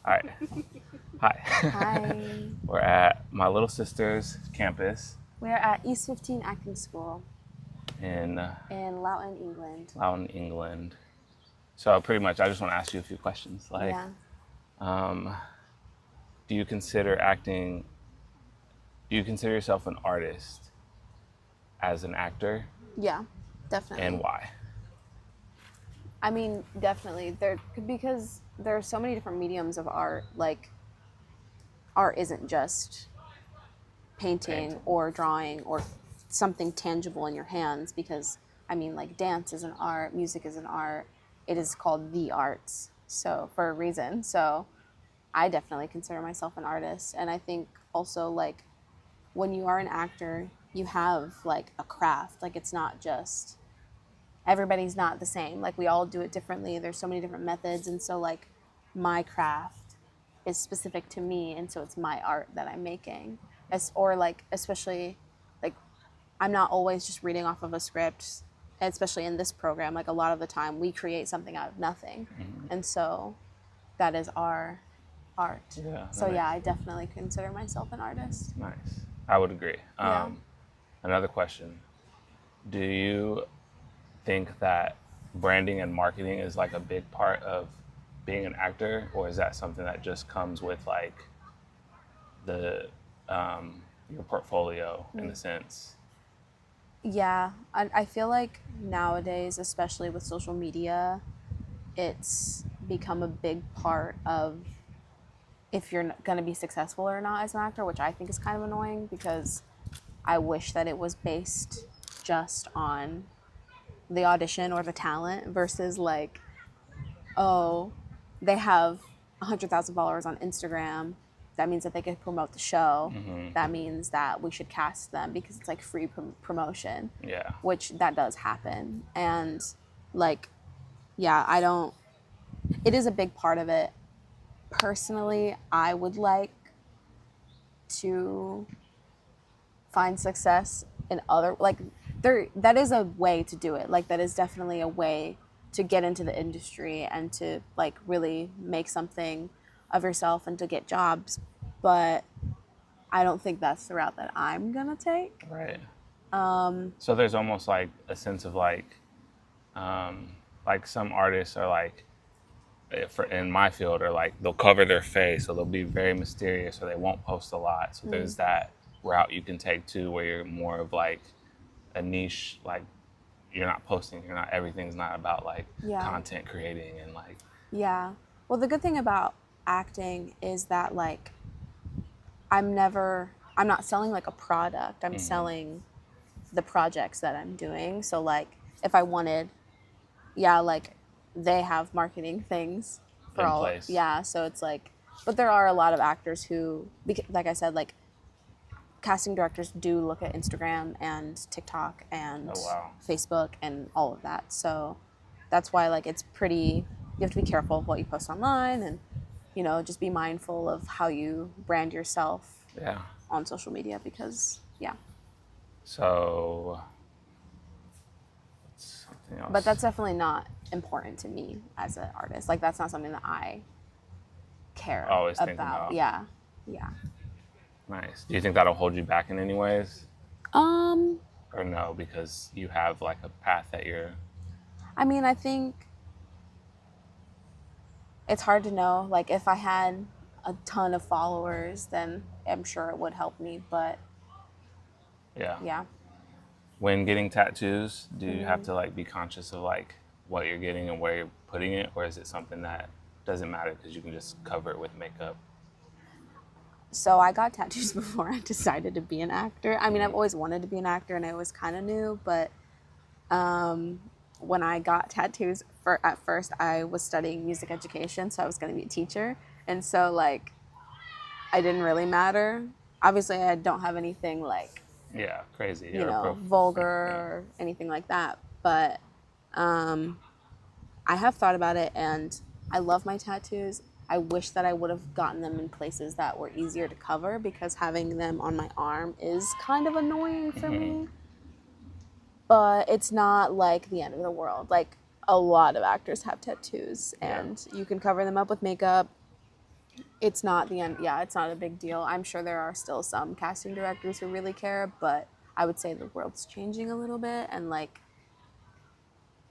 All right. Hi. Hi. We're at my little sister's campus We're at East 15 Acting School in in Loughton, England. Loughton, England. So pretty much, I just want to ask you a few questions. Yeah. Um, do you consider acting? Do you consider yourself an artist as an actor, Yeah, and definitely. why? I mean, definitely. Because there are so many different mediums of art. Like, art isn't just painting Painting. or drawing or something tangible in your hands because I mean, like, dance is an art, music is an art. It is called the arts. So, for a reason. So, I definitely consider myself an artist, and I think also like when you are an actor, you have like a craft. Like, it's not just everybody's not the same. Like, we all do it differently. There's so many different methods, and so like my craft is specific to me, and so it's my art that I'm making. Or like especially like I'm not always just reading off of a script, especially in this program. Like, a lot of the time we create something out of nothing, Mm-hmm. and so that is our art. Yeah, that So yeah, makes I definitely consider myself an artist. nice. I would agree. Yeah. Another question: do you think that branding and marketing is like a big part of being an actor, or is that something that just comes with like the your portfolio in a sense? Yeah, I feel like nowadays, especially with social media, it's become a big part of if you're going to be successful or not as an actor, which I think is kind of annoying because I wish that it was based just on the audition or the talent versus like, oh, they have 100,000 followers on Instagram. That means that they can promote the show. Mm-hmm. That means that we should cast them because it's like free promotion, Yeah. which that does happen. And like, yeah, I don't, it is a big part of it. Personally, I would like to find success in other, like, there, that is a way to do it. Like, that is definitely a way to get into the industry and to like really make something of yourself and to get jobs. But I don't think that's the route that I'm gonna take. Right. So there's almost like a sense of like some artists are like, for in my field, are like they'll cover their face, so they'll be very mysterious, or they won't post a lot. So there's that route you can take too, where you're more of like a niche, like you're not posting, you're not everything's not about like Yeah. content creating and like Yeah. Well, the good thing about acting is that like I'm not selling like a product. I'm mm-hmm. selling the projects that I'm doing. So like if I wanted, yeah, like they have marketing things for in all, place. yeah, so it's like, but there are a lot of actors who, like I said, like casting directors do look at Instagram and TikTok and Oh wow. Facebook and all of that. So that's why like it's pretty, you have to be careful of what you post online and just be mindful of how you brand yourself Yeah. on social media because yeah. So what's something But else? that's definitely not important to me as an artist. Like, that's not something that I care Always think about. about. Yeah. Yeah. Nice. Do you think that'll hold you back in any ways? Um, Or no, because you have like a path that you're. I mean, I think it's hard to know. Like, if I had a ton of followers, then I'm sure it would help me. But Yeah. yeah. When getting tattoos, do you have to like be conscious of like what you're getting and where you're putting it, or is it something that doesn't matter because you can just cover it with makeup? So I got tattoos before I decided to be an actor. I mean, I've Mm-hmm. always wanted to be an actor and I was kind of new, but when I got tattoos for at first I was studying music education, so I was going to be a teacher. And so like I didn't really matter. Obviously I don't have anything like, Yeah, crazy. You're a pro. vulgar Yeah. or anything like that, but I have thought about it and I love my tattoos. I wish that I would have gotten them in places that were easier to cover because having them on my arm is kind of annoying for Mm-hmm. me. But it's not like the end of the world. Like, a lot of actors have tattoos Yeah. and you can cover them up with makeup. It's not the end. Yeah, it's not a big deal. I'm sure there are still some casting directors who really care, but I would say the world's changing a little bit, and like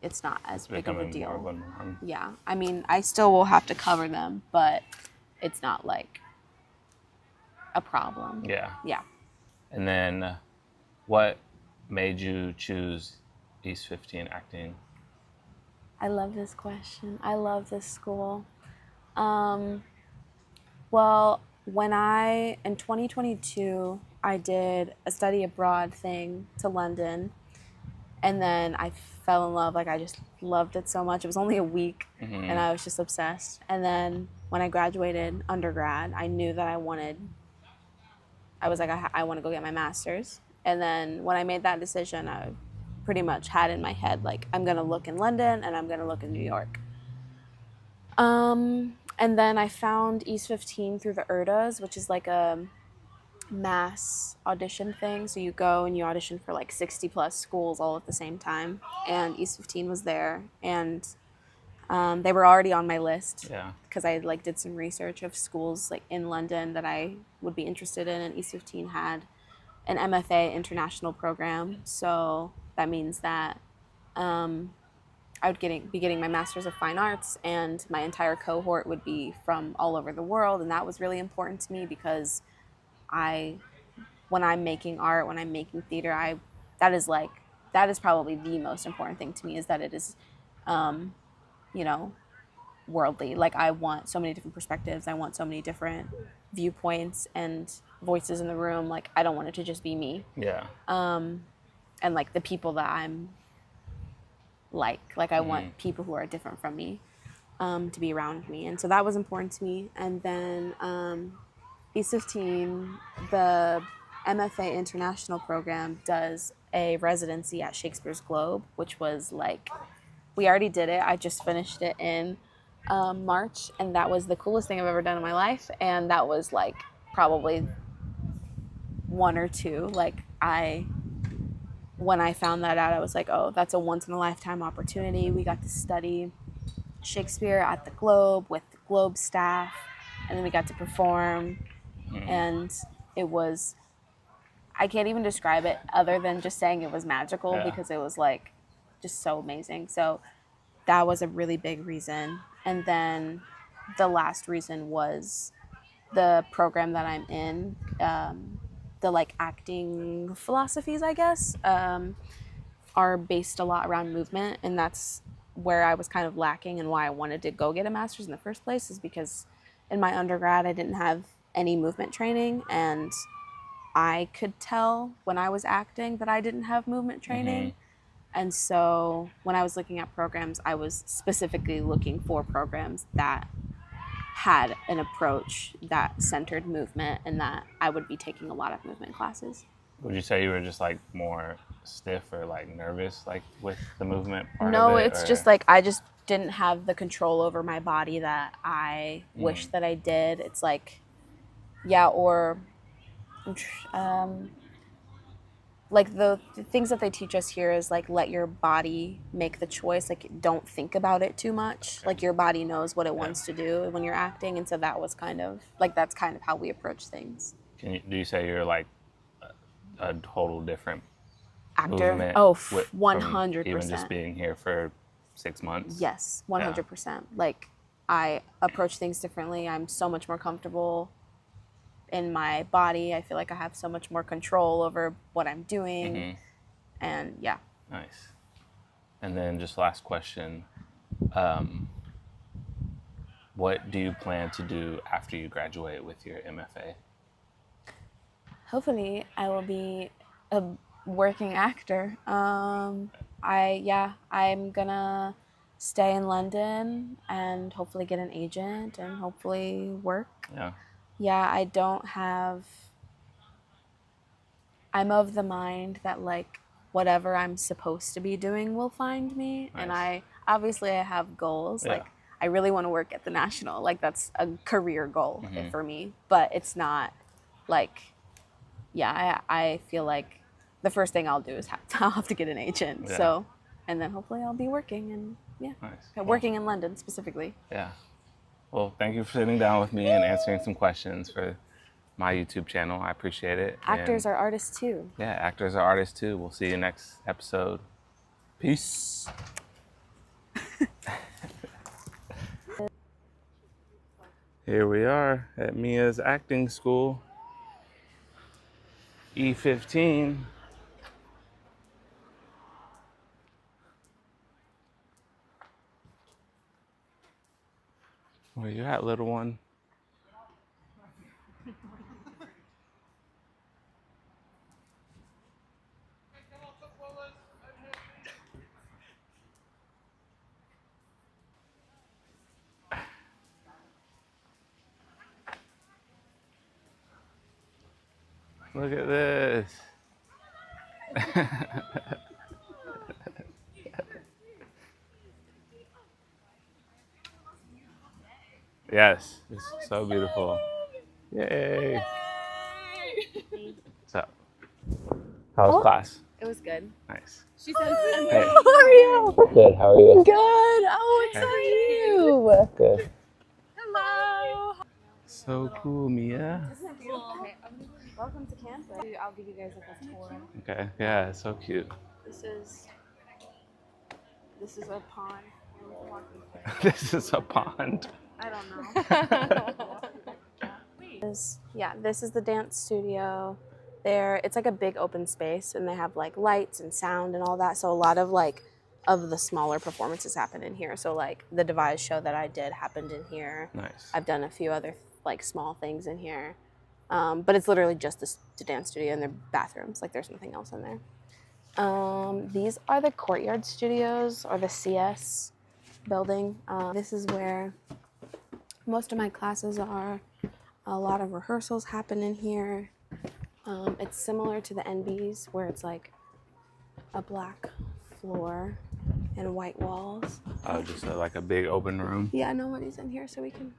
it's not as It's big of a becoming more of deal. a norm. Yeah, I mean, I still will have to cover them, but it's not like a problem. Yeah. Yeah. And then what made you choose East 15 acting? I love this question. I love this school. Um, well, in 2022, I did a study abroad thing to London, and then I fell in love. Like, I just loved it so much. It was only a week, and I was just obsessed. And then when I graduated undergrad, I knew that I was like, I want to go get my master's. And then when I made that decision, I pretty much had in my head, like, I'm going to look in London and I'm going to look in New York. And then I found East 15 through the ERDAs, which is like a mass audition thing. So you go and you audition for like 60 plus schools all at the same time. And East 15 was there. And they were already on my list Yeah. because I like did some research of schools like in London that I would be interested in. And East 15 had an MFA international program. So that means that I would be getting my Master's of Fine Arts, and my entire cohort would be from all over the world. And that was really important to me because I, when I'm making art, when I'm making theater, that is like, that is probably the most important thing to me, is that it is, you know, worldly. Like, I want so many different perspectives. I want so many different viewpoints and voices in the room. Like, I don't want it to just be me. Yeah. And like the people that I'm like I want people who are different from me to be around me. And so that was important to me. And then East 15, the MFA international program, does a residency at Shakespeare's Globe, which was like, we already did it. I just finished it in March, and that was the coolest thing I've ever done in my life. And that was like probably one or two. Like, when I found that out, I was like, oh, that's a once in a lifetime opportunity. We got to study Shakespeare at the Globe with the Globe staff, and then we got to perform. And it was, I can't even describe it other than just saying it was magical, Yeah. because it was like just so amazing. So that was a really big reason. And then the last reason was the program that I'm in, the like acting philosophies, I guess, are based a lot around movement. And that's where I was kind of lacking, and why I wanted to go get a master's in the first place, is because in my undergrad I didn't have any movement training, and I could tell when I was acting that I didn't have movement training. And so when I was looking at programs, I was specifically looking for programs that had an approach that centered movement, and that I would be taking a lot of movement classes. Would you say you were just like more stiff or like nervous, like with the movement part of No, it? it's just like I just didn't have the control over my body that I wish that I did. It's like, yeah, or like the things that they teach us here is like, let your body make the choice. Like, don't think about it too much. Like, your body knows what it wants to do when you're acting. And so that was kind of like, that's kind of how we approach things. Do you say you're like a total different Actor? movement? Oh, from 100%. even just being here for 6 months? Yes, 100%. Like, I approach things differently. I'm so much more comfortable in my body. I feel like I have so much more control over what I'm doing. And yeah. Nice. And then just last question, what do you plan to do after you graduate with your MFA? Hopefully I will be a working actor. I'm gonna stay in London and hopefully get an agent and hopefully work. Yeah. Yeah, I'm of the mind that like whatever I'm supposed to be doing will find me. Nice. And I have goals. Yeah. Like, I really want to work at the National. Like, that's a career goal for me. But it's not like, yeah, I feel like the first thing I'll do is I'll have to get an agent. Yeah. So, and then hopefully I'll be working, and Nice. working in London specifically. Yeah. Well, thank you for sitting down with me and answering some questions for my YouTube channel. I appreciate it. Actors And are artists too. yeah, actors are artists too. We'll see you next episode. Peace. Here we are at Mia's acting school. E15. Where you at, little one? Look at this. Yes, it's so beautiful. Yay. So, how was class? It was good. Nice. She said, Hey. "How are you?" Good, how are you? Good. Oh, it's you. Good. Hello. So cool, Mia. Okay, welcome to campus. I'll give you guys a tour. Okay, yeah, it's so cute. This is a pond. This is a pond. I don't know. This is the dance studio. It's like a big open space, and they have like lights and sound and all that. So a lot of of the smaller performances happen in here. So like the Devise show that I did happened in here. Nice. I've done a few other like small things in here, but it's literally just the dance studio and their bathrooms. Like there's nothing else in there. These are the courtyard studios, or the CS building. This is where most of my classes are. A lot of rehearsals happen in here. It's similar to the NB's, where it's like a black floor and white walls. Oh, just like a big open room. Yeah, nobody's in here, so we can.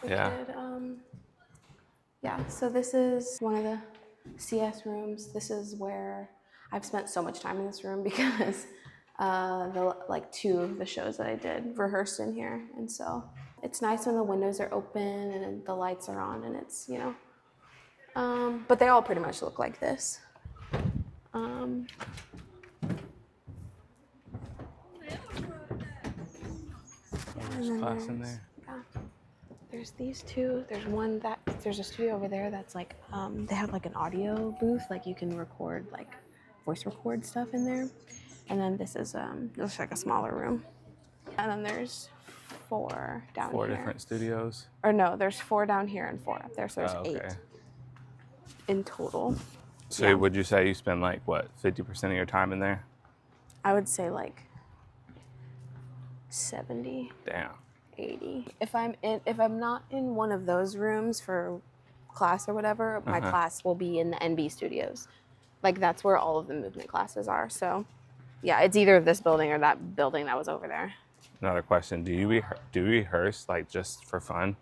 Yeah. Yeah, so this is one of the CS rooms. This is where I've spent so much time in this room because two of the shows that I did rehearsed in here. And so it's nice when the windows are open and the lights are on, and it's, but they all pretty much look like this. There's class in there. Yeah. There's these two. There's a studio over there that's like, they have like an audio booth, like you can record, like voice record stuff in there. And then this is looks like a smaller room. And then there's 4 down here. 4 different studios? Or no, there's 4 down here and 4 up there, so there's 8 in total. So Yeah. would you say you spend 50% of your time in there? I would say 70. Damn. 80. If I'm not in one of those rooms for class or whatever, my class will be in the NB studios. Like that's where all of the movement classes are. So yeah, it's either this building or that building that was over there. Another question: do you rehearse just for fun?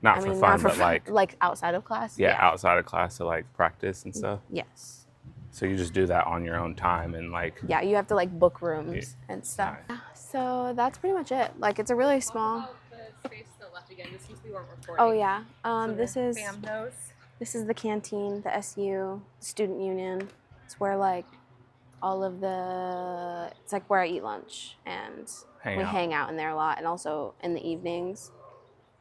Not for fun, but like outside of class? Yeah, outside of class to practice and stuff? Yes. So you just do that on your own time and Yeah, you have to book rooms and stuff. Nice. So that's pretty much it. It's a really small. How about the space that left again, just since we weren't recording? Oh yeah. So This is Sam knows. This is the canteen, the SU, the student union. It's where all of it's where I eat lunch, and we hang out in there a lot, and also in the evenings.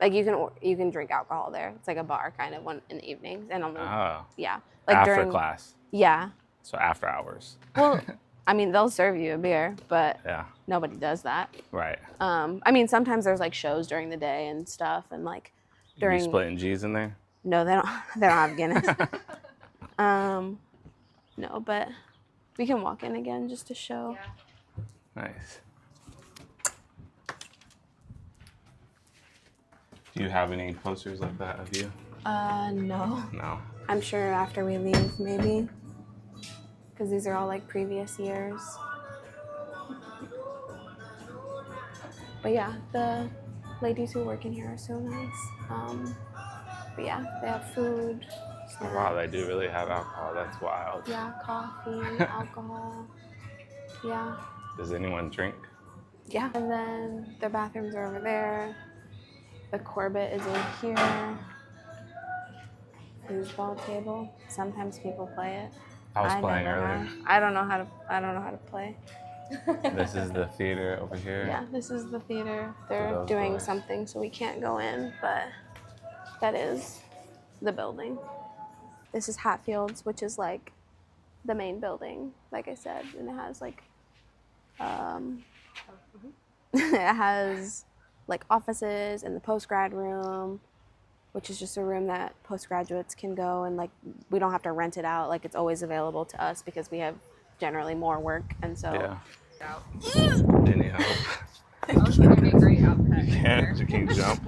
You can drink alcohol there. It's like a bar kind of one in the evenings, and yeah, after during class. Yeah. So after hours. Well, they'll serve you a beer, but yeah, nobody does that. Right. Sometimes there's shows during the day and stuff, and during. You splitting G's in there? No, they don't. They don't have Guinness. No, but we can walk in again just to show. Yeah. Nice. Do you have any posters like that of you? No. No. I'm sure after we leave, maybe. Because these are all previous years. But yeah, the ladies who work in here are so nice. But yeah, they have food. Oh, wow, they do really have alcohol. That's wild. Yeah, coffee, alcohol. Yeah. Does anyone drink? Yeah. And then the bathrooms are over there. The Corbett is in here. Foosball table. Sometimes people play it. I was playing never earlier. have. I don't know how to play. This is the theater over here. Yeah, this is the theater. They're those doing boys. something, so we can't go in, but that is the building. This is Hatfields, which is like the main building, like I said, and it has like it has like offices and the post-grad room, which is just a room that postgraduates can go, and like we don't have to rent it out. Like it's always available to us because we have generally more work, and so Yeah. Out. Do you need help? I was trying to be a great output. You can't jump.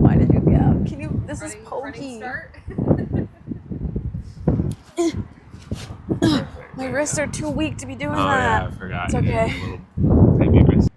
why did you go? Can you? This is Running pokey. start. My wrists are too weak to be doing Oh that. yeah, I forgot. It's You need okay. a little baby wrist.